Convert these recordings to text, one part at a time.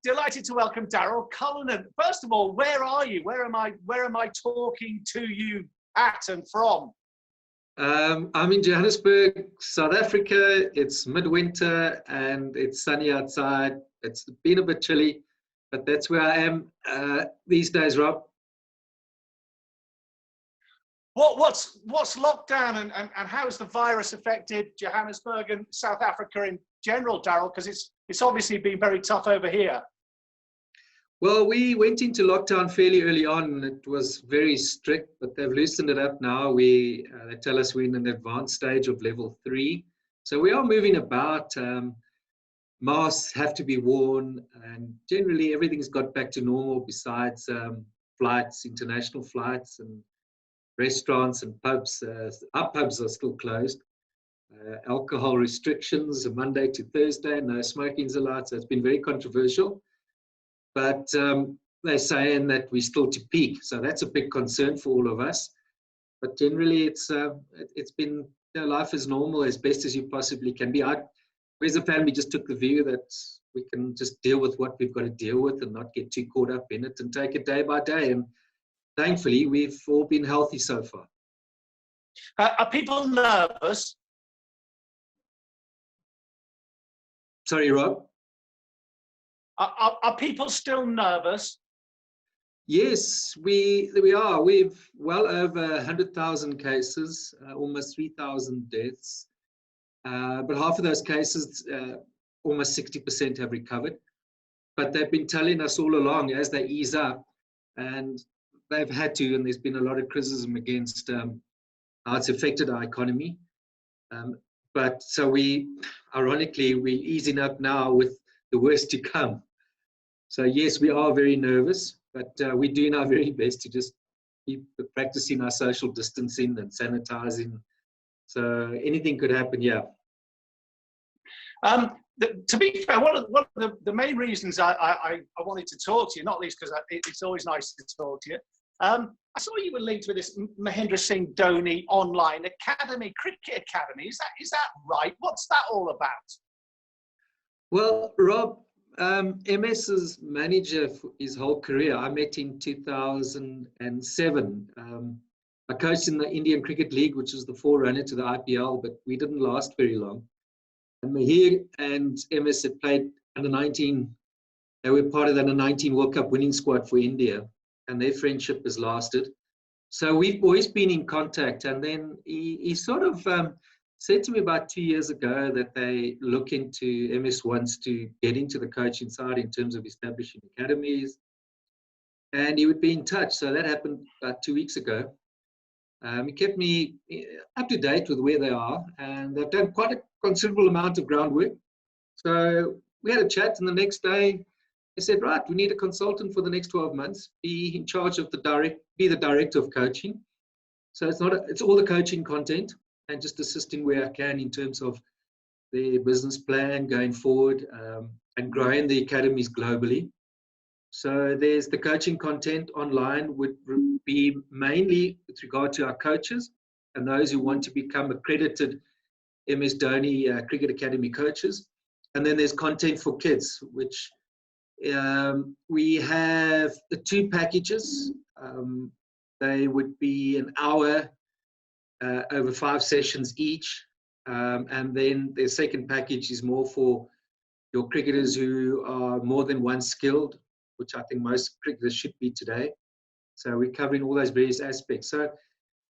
Delighted to welcome Daryll Cullinan. First of all, where are you? Where am I talking to you at and from? I'm in Johannesburg, South Africa. It's midwinter and it's sunny outside. It's been a bit chilly, but that's where I am these days, Rob. What's lockdown and how has the virus affected Johannesburg and South Africa in general, Daryll? Because it's obviously been very tough over here. Well, we went into lockdown fairly early on, and it was very strict, but they've loosened it up now. They tell us we're in an advanced stage of level 3. So we are moving about. Masks have to be worn, and generally everything's got back to normal besides flights, international flights, and restaurants and pubs. Our pubs are still closed. Alcohol restrictions, Monday to Thursday, no smoking's allowed. So it's been very controversial. But they're saying that we're still to peak, so that's a big concern for all of us. But generally, it's been, life is normal as best as you possibly can be. We as a family just took the view that we can just deal with what we've got to deal with and not get too caught up in it and take it day by day. And thankfully, we've all been healthy so far. Are people nervous? Sorry, Rob? Are people still nervous? Yes, we are. We've well over 100,000 cases, almost 3,000 deaths. But half of those cases, almost 60% have recovered. But they've been telling us all along as they ease up, and they've had to, and there's been a lot of criticism against how it's affected our economy. But so ironically, we're easing up now with the worst to come. So yes, we are very nervous, but we're doing our very best to just keep practicing our social distancing and sanitizing. So anything could happen, yeah. To be fair, one of the main reasons I wanted to talk to you, not least because it's always nice to talk to you. I saw you were linked with this Mahendra Singh Dhoni online academy, cricket academy. Is that right? What's that all about? Well, Rob, MS is manager for his whole career. I met in 2007. I coached in the Indian Cricket League, which is the forerunner to the IPL, but we didn't last very long. And Mahir and MS had played under 19. They were part of the under 19 World Cup winning squad for India, and their friendship has lasted. So we've always been in contact. And then he sort of said to me about 2 years ago that they look into, MS wants to get into the coaching side in terms of establishing academies, and he would be in touch. So that happened about 2 weeks ago. He kept me up to date with where they are, and they've done quite a considerable amount of groundwork. So we had a chat, and the next day they said, right, we need a consultant for the next 12 months, be in charge of be the director of coaching. So it's all the coaching content, and just assisting where I can in terms of the business plan going forward, and growing the academies globally. So there's the coaching content online would be mainly with regard to our coaches and those who want to become accredited MS Dhoni Cricket Academy coaches. And then there's content for kids, which we have the 2 packages. They would be an hour over 5 sessions each. And then the second package is more for your cricketers who are more than one skilled, which I think most cricketers should be today. So we're covering all those various aspects. So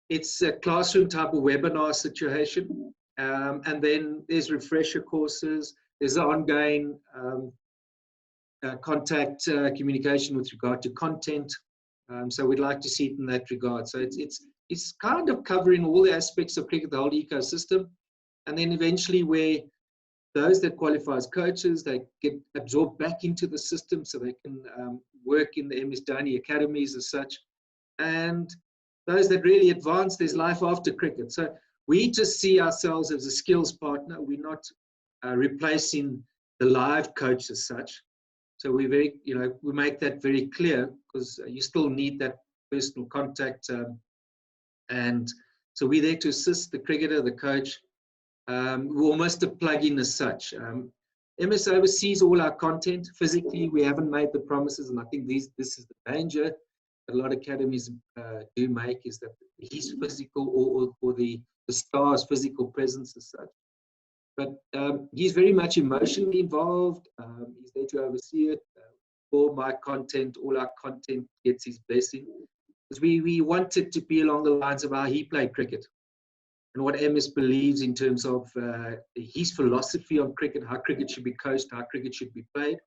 it's a classroom type of webinar situation. And then there's refresher courses. There's ongoing contact communication with regard to content. So we'd like to see it in that regard. So it's kind of covering all the aspects of cricket, the whole ecosystem. And then eventually where those that qualify as coaches, they get absorbed back into the system so they can work in the MS Dhoni academies as such. And those that really advance, there's life after cricket. So we just see ourselves as a skills partner. We're not replacing the live coach as such. So we make that very clear, because you still need that personal contact. And so we're there to assist the cricketer, the coach. We're almost a plug-in as such. MS oversees all our content. Physically, we haven't made the promises, and I think this is the danger that a lot of academies do make, is that he's physical or the star's physical presence as such. But he's very much emotionally involved. He's there to oversee it. All my content, all our content gets his blessing. Because we want it to be along the lines of how he played cricket and what MS believes in terms of his philosophy on cricket, how cricket should be coached, how cricket should be played.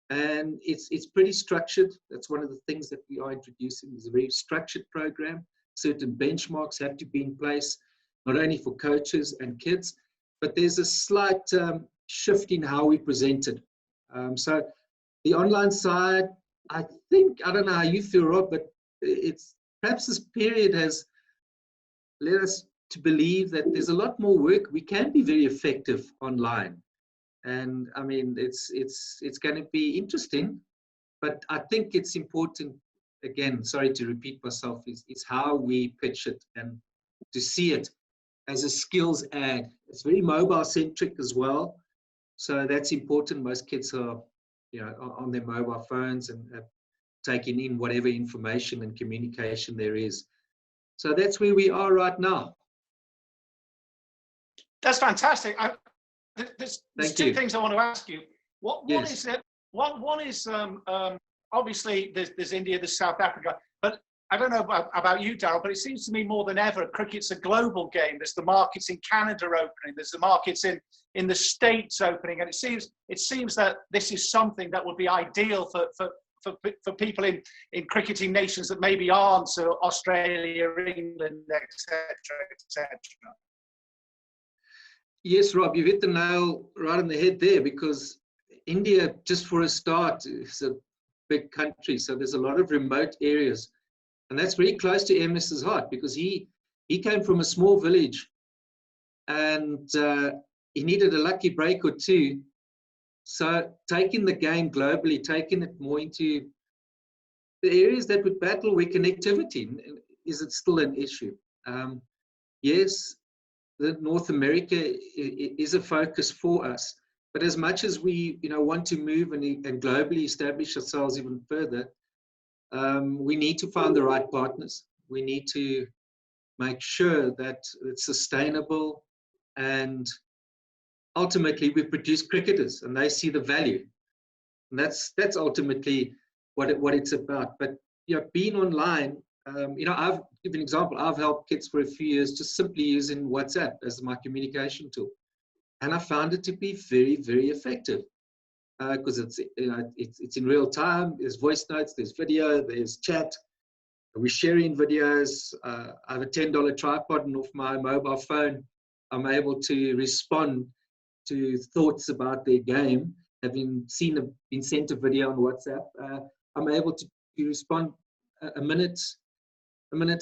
And it's pretty structured. That's one of the things that we are introducing. It's a very structured program. Certain benchmarks have to be in place, not only for coaches and kids, but there's a slight shift in how we present it. So the online side, I don't know how you feel, Rob, but it's perhaps this period has led us to believe that there's a lot more work. We can be very effective online. And I mean, it's going to be interesting, but I think it's important, again, sorry to repeat myself, is how we pitch it and to see it as a skills add. It's very mobile centric as well. So that's important. Most kids are, on their mobile phones and taking in whatever information and communication there is. So that's where we are right now. That's fantastic. There's two things I want to ask you. One is obviously there's India, there's South Africa, but I don't know about you, Daryll, but it seems to me more than ever, cricket's a global game. There's the markets in Canada opening, there's the markets in the States opening, and it seems that this is something that would be ideal for people in cricketing nations that maybe aren't, so Australia, England, etc., etc. Yes, Rob, you've hit the nail right on the head there, because India, just for a start, is a big country. So there's a lot of remote areas. And that's very close to MS's heart, because he came from a small village and he needed a lucky break or two. So taking the game globally, taking it more into the areas that would battle with connectivity, is it still an issue? Yes. North America is a focus for us, but as much as we want to move and globally establish ourselves even further, we need to find the right partners. We need to make sure that it's sustainable, and ultimately we produce cricketers and they see the value, and that's ultimately what it's about. But being online, I've give an example. I've helped kids for a few years just simply using WhatsApp as my communication tool, and I found it to be very, very effective because it's in real time. There's voice notes, there's video, there's chat. We're sharing videos. I have a $10 tripod, and off my mobile phone, I'm able to respond to thoughts about their game. Having been sent a video on WhatsApp, I'm able to respond a minute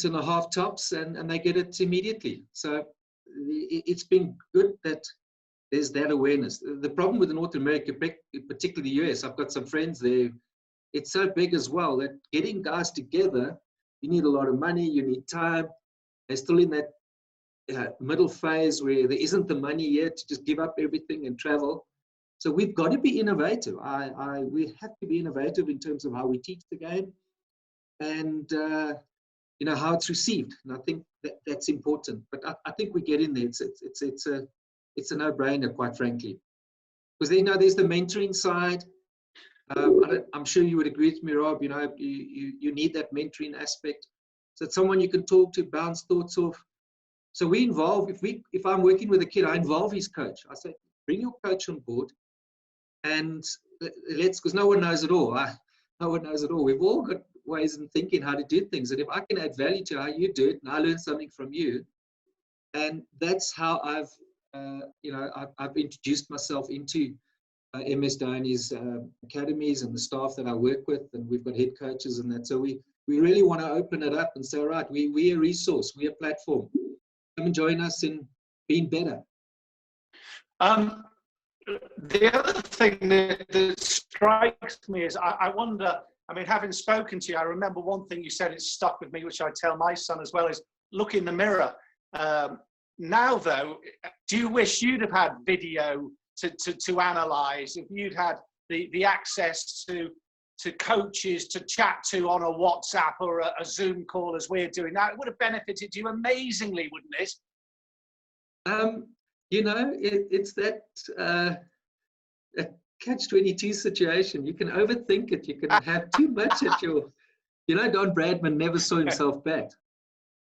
and a half tops, and they get it immediately. So it's been good that there's that awareness. The problem with North America, particularly the US, I've got some friends there, it's so big as well that getting guys together, you need a lot of money, you need time. They're still in that middle phase where there isn't the money yet to just give up everything and travel. So we've got to be innovative. We have to be innovative in terms of how we teach the game, and how it's received. And I think that's important. But I think we get in there. It's a no-brainer, quite frankly, because there's the mentoring side. I'm sure you would agree with me, Rob. You need that mentoring aspect. So it's someone you can talk to, bounce thoughts off. So we involve. If I'm working with a kid, I involve his coach. I say, bring your coach on board, and because no one knows it all. No one knows it all. We've all got ways in thinking how to do things, and if I can add value to how you do it, and I learn something from you, and that's how I've introduced myself into MS Dhoni's academies and the staff that I work with, and we've got head coaches and that. So we really want to open it up and say, all right, we're a resource, we're a platform. Come and join us in being better. The other thing that strikes me is I wonder, having spoken to you, I remember one thing you said, it stuck with me, which I tell my son as well, is look in the mirror. Now, though, do you wish you'd have had video to analyse, if you'd had the access to coaches to chat to on a WhatsApp or a Zoom call as we're doing now, it would have benefited you amazingly, wouldn't it? You know, it's that a catch-22 situation. You can overthink it. You can have too much at your... You know, Don Bradman never saw himself bat.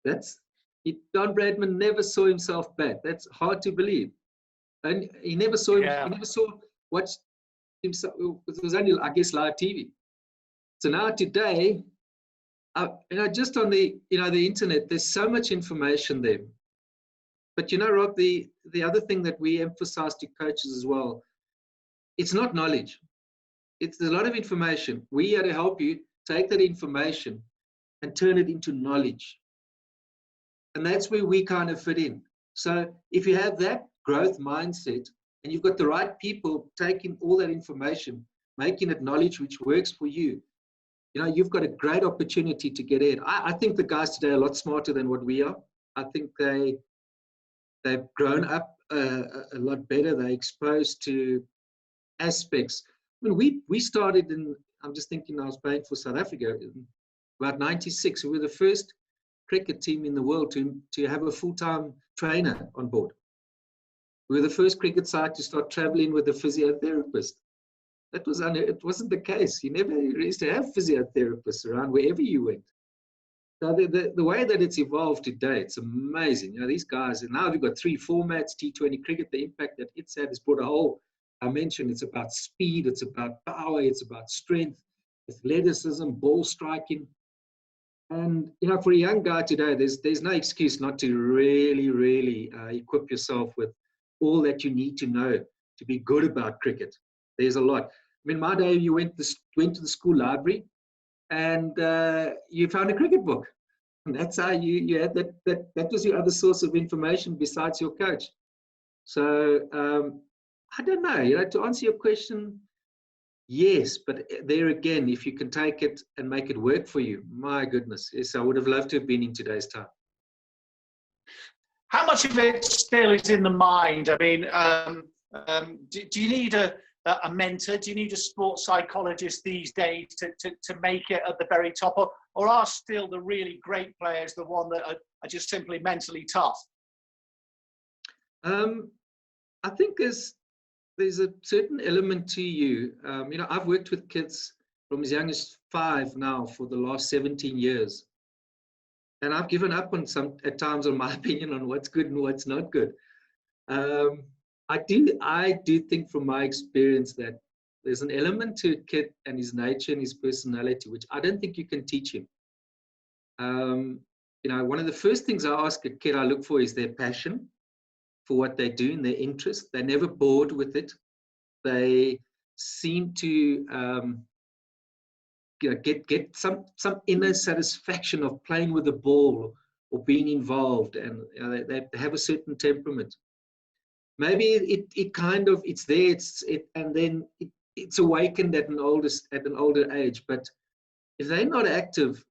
Don Bradman never saw himself bat. That's hard to believe. And he never saw him. Yeah. He never watched himself. It was only, I guess, live TV. So now today, just on the internet, there's so much information there. But you know, Rob, the other thing that we emphasize to coaches as well, it's not knowledge. There's a lot of information. We are to help you take that information and turn it into knowledge. And that's where we kind of fit in. So if you have that growth mindset and you've got the right people taking all that information, making it knowledge which works for you, you know, you've got a great opportunity to get ahead. I think the guys today are a lot smarter than what we are. I think they've grown up a lot better. They're exposed to aspects. I mean, we started in, I'm just thinking, I was playing for South Africa in about 96. We were the first cricket team in the world to have a full-time trainer on board. We were the first cricket side to start traveling with a physiotherapist. It wasn't the case. You never used to have physiotherapists around wherever you went. So the way that it's evolved today, it's amazing. You know, these guys, and now we've got 3 formats, T20 cricket, the impact that it's had has brought a whole, I mentioned, it's about speed, it's about power, it's about strength, athleticism, ball striking. And, you know, for a young guy today, there's no excuse not to really equip yourself with all that you need to know to be good about cricket. There's a lot. I mean, my day, you went to the school library and you found a cricket book. And that's how you had that was your other source of information besides your coach. So I don't know, you know, to answer your question, yes, but there again, if you can take it and make it work for you, my goodness, yes, I would have loved to have been in today's time. How much of it still is in the mind? I mean, do you need a mentor? Do you need a sports psychologist these days to make it at the very top? Or are still the really great players the one that are just simply mentally tough? I think there's a certain element to you. You know, I've worked with kids from as young as 5 now for the last 17 years. And I've given up on at times on my opinion on what's good and what's not good. I do think from my experience that there's an element to a kid and his nature and his personality, which I don't think you can teach him. You know, one of the first things I ask a kid I look for is their passion for what they do and their interest. They're never bored with it. They seem to you know, get some inner satisfaction of playing with the ball or being involved, and you know, they have a certain temperament. Maybe it kind of, it's there, and then it's awakened at an older age. But if they're not active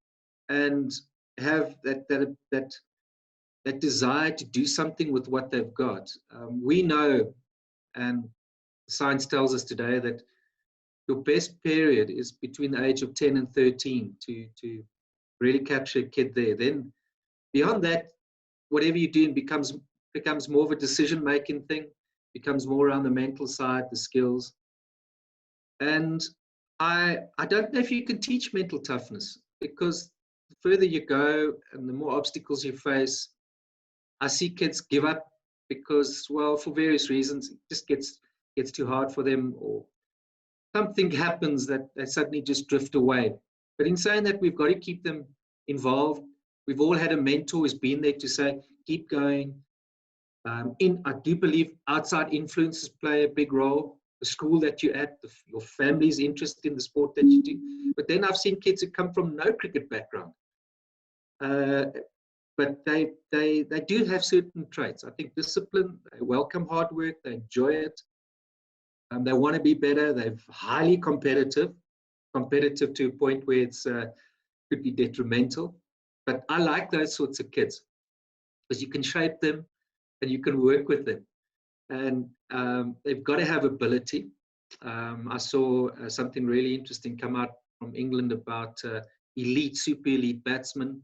and have that desire to do something with what they've got, we know, and science tells us today, that your best period is between the age of 10 and 13 to really capture a kid there. Then beyond that, whatever you do becomes more of a decision-making thing, becomes more around the mental side, the skills. And I don't know if you can teach mental toughness, because the further you go and the more obstacles you face, I see kids give up because, well, for various reasons, it just gets too hard for them, or something happens that they suddenly just drift away. But in saying that, we've got to keep them involved. We've all had a mentor who's been there to say, keep going. I do believe outside influences play a big role. The school that you're at, your family's interest in the sport that you do. But then I've seen kids who come from no cricket background. But they do have certain traits. I think discipline, they welcome hard work, they enjoy it. They want to be better. They're highly competitive to a point where it's could be detrimental. But I like those sorts of kids because you can shape them and you can work with them. And they've got to have ability. I saw something really interesting come out from England about elite, super elite batsmen.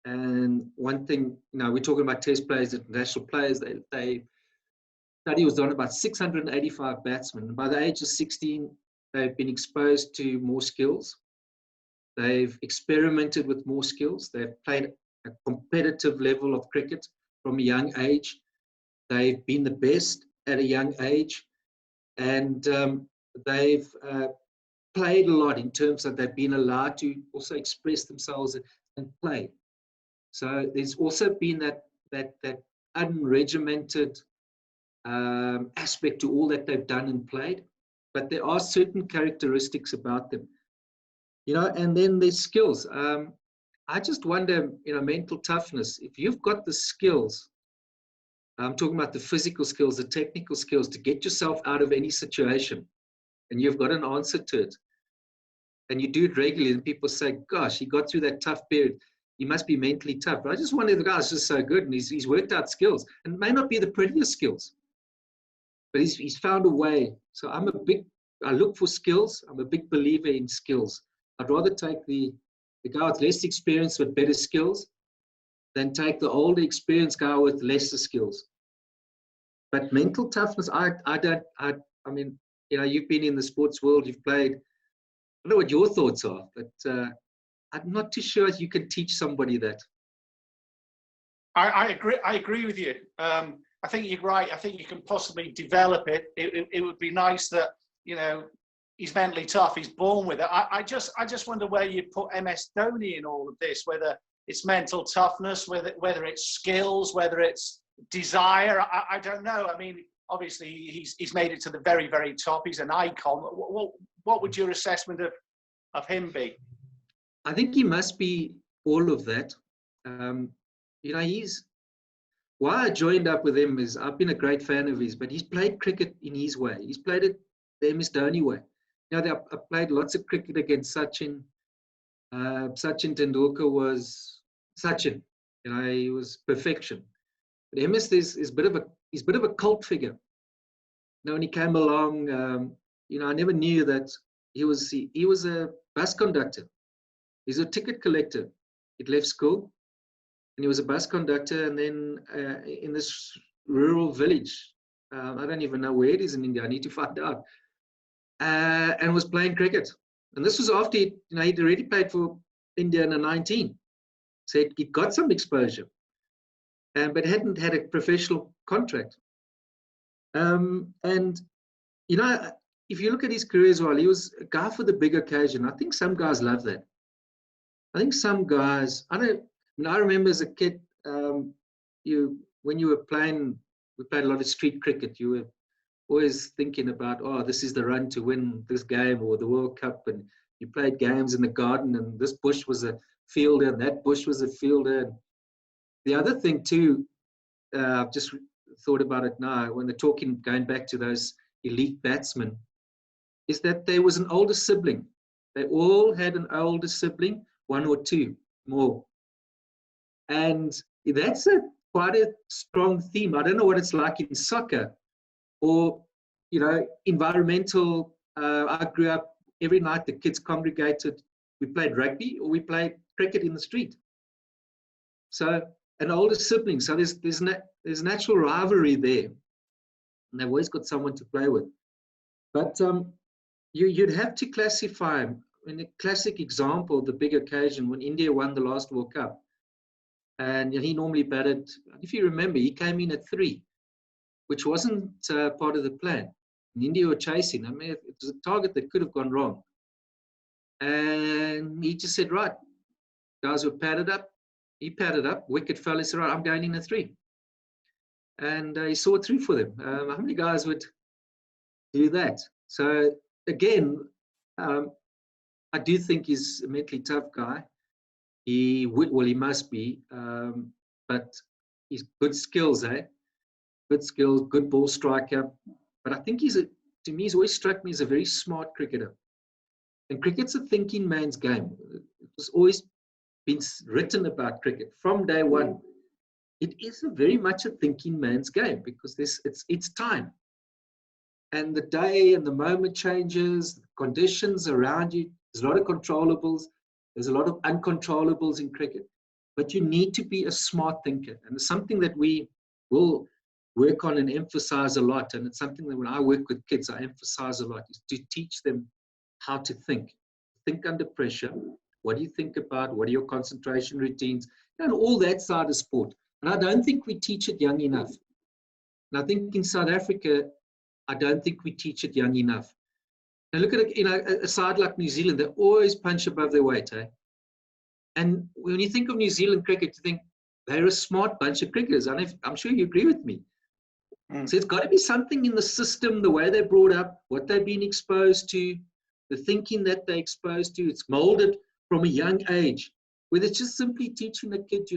And one thing, we're talking about test players, international players, study was done about 685 batsmen. By the age of 16, they've been exposed to more skills. They've experimented with more skills. They've played a competitive level of cricket from a young age. They've been the best at a young age. And they've played a lot in terms of they've been allowed to also express themselves and play. So there's also been that unregimented aspect to all that they've done and played, but there are certain characteristics about them, and then there's skills. I just wonder, mental toughness. If you've got the skills, I'm talking about the physical skills, the technical skills to get yourself out of any situation, and you've got an answer to it, and you do it regularly, and people say, gosh, he got through that tough period. He must be mentally tough. But I just wonder, the guy's just so good, and he's worked out skills, and it may not be the prettiest skills, but he's found a way. So I look for skills. I'm a big believer in skills. I'd rather take the guy with less experience with better skills than take the older experienced guy with lesser skills. But mental toughness, I mean, you've been in the sports world, you've played. I don't know what your thoughts are, but I'm not too sure you can teach somebody that. I agree with you. I think you're right. I think you can possibly develop it. It would be nice that, he's mentally tough. He's born with it. I just wonder where you put MS Dhoni in all of this, whether it's mental toughness, whether it's skills, whether it's desire. I don't know. I mean, obviously he's made it to the very, very top. He's an icon. What would your assessment of him be? I think he must be all of that. Why I joined up with him is I've been a great fan of his, but he's played cricket in his way. He's played it the MS Dhoni way. I played lots of cricket against Sachin. Sachin Tendulkar was Sachin. He was perfection. But MS is a bit of a cult figure. When he came along, I never knew that he was a bus conductor. He's a ticket collector. He'd left school, and he was a bus conductor. And then in this rural village, I don't even know where it is in India. I need to find out. And was playing cricket. And this was after he'd already played for India in the 19. So he got some exposure, but hadn't had a professional contract. And if you look at his career as well, he was a guy for the big occasion. I think some guys love that. I think some guys, I remember as a kid, when you were playing, we played a lot of street cricket. You were always thinking about, this is the run to win this game or the World Cup. And you played games in the garden, and this bush was a fielder, and that bush was a fielder. And the other thing too, I've just thought about it now, when they're talking, going back to those elite batsmen, is that there was an older sibling. They all had an older sibling, one or two more. And that's quite a strong theme. I don't know what it's like in soccer or, environmental. I grew up, every night the kids congregated. We played rugby or we played cricket in the street. So an older sibling. So there's natural rivalry there. And they've always got someone to play with. But you'd have to classify him. A classic example, the big occasion when India won the last World Cup. And he normally batted, if you remember, he came in at 3, which wasn't part of the plan. And India were chasing. It was a target that could have gone wrong. And he just said, right, guys were padded up. He padded up, wicket fell, he said, right, I'm going in at 3. And he saw it through for them. How many guys would do that? So again, I do think he's a mentally tough guy. He must be, but he's good skills, Good skills, good ball striker. But I think to me, he's always struck me as a very smart cricketer. And cricket's a thinking man's game. It was always been written about cricket from day one. it is very much a thinking man's game, because it's time. And the day and the moment changes, conditions around you. There's a lot of controllables. There's a lot of uncontrollables in cricket. But you need to be a smart thinker. And it's something that we will work on and emphasize a lot. And it's something that when I work with kids, I emphasize a lot, is to teach them how to think. Think under pressure. What do you think about? What are your concentration routines? And all that side of sport. And I don't think we teach it young enough. And I think in South Africa, I don't think we teach it young enough. And look at it, a side like New Zealand, they always punch above their weight, eh? And when you think of New Zealand cricket, you think they're a smart bunch of cricketers. And I'm sure you agree with me. So it's got to be something in the system, the way they're brought up, what they've been exposed to, the thinking that they're exposed to. It's molded from a young age, whether it's just simply teaching a kid,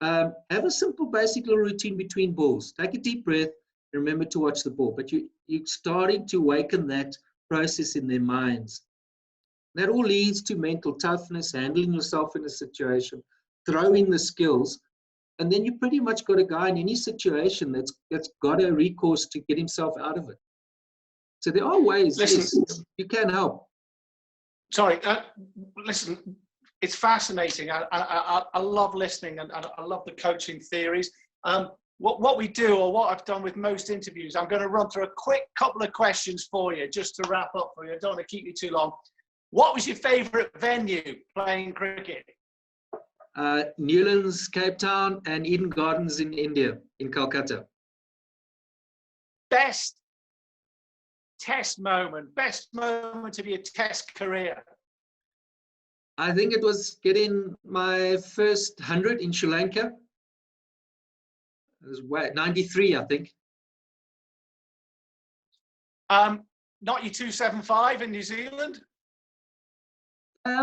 have a simple basic little routine between balls. Take a deep breath, and remember to watch the ball. But you're starting to awaken that process in their minds. That all leads to mental toughness, handling yourself in a situation, throwing the skills, and then you pretty much got a guy in any situation that's got a recourse to get himself out of it. So there are ways. Listen, yes, you can help. Sorry, listen, it's fascinating. I love listening, and I love the coaching theories. What we do, or what I've done with most interviews, I'm going to run through a quick couple of questions for you, just to wrap up for you. I don't want to keep you too long. What was your favourite venue playing cricket? Newlands, Cape Town, and Eden Gardens in India, in Calcutta. Best test moment of your test career? I think it was getting my first 100 in Sri Lanka. It was 93, I think. Not your 275 in New Zealand?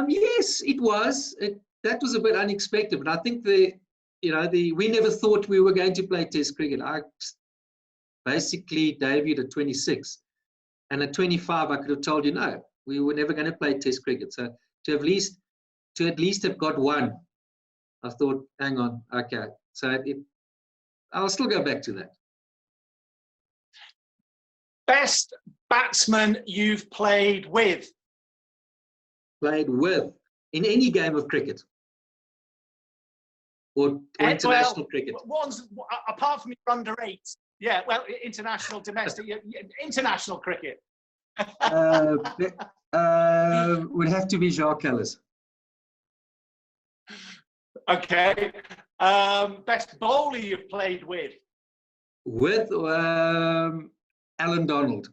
Yes, it was. That was a bit unexpected, but I think we never thought we were going to play Test cricket. I basically debuted at 26, and at 25, I could have told you no, we were never going to play Test cricket. So to at least have got one, I thought, hang on, okay. So I'll still go back to that. Best batsman you've played with? Played with in any game of cricket or international cricket. Ones apart from your under 8. Yeah, well, international, domestic, international cricket. Would have to be Jacques Kallis. Okay. Best bowler you've played with? With Alan Donald.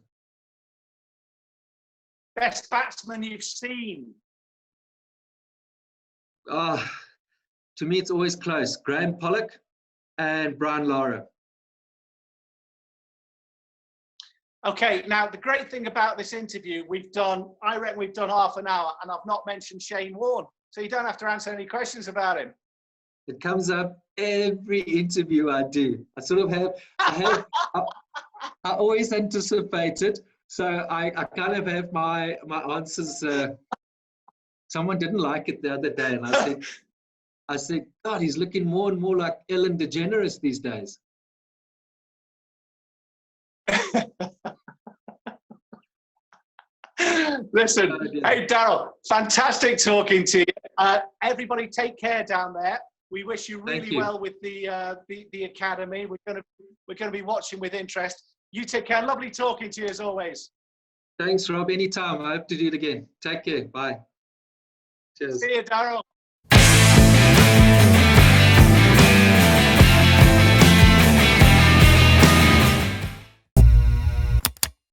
Best batsman you've seen? To me, it's always close. Graham Pollock and Brian Lara. Okay, now the great thing about this interview, I reckon we've done half an hour, and I've not mentioned Shane Warne, so you don't have to answer any questions about him. It comes up every interview I do. I sort of I always anticipate it, so I kind of have my answers. Someone didn't like it the other day, and I said, God, he's looking more and more like Ellen DeGeneres these days. Listen, hey Daryll, fantastic talking to you. Everybody, take care down there. We wish you really well with the academy. We're going to be watching with interest. You take care. Lovely talking to you as always. Thanks, Rob. Anytime. I hope to do it again. Take care. Bye. Cheers. See you, Daryll.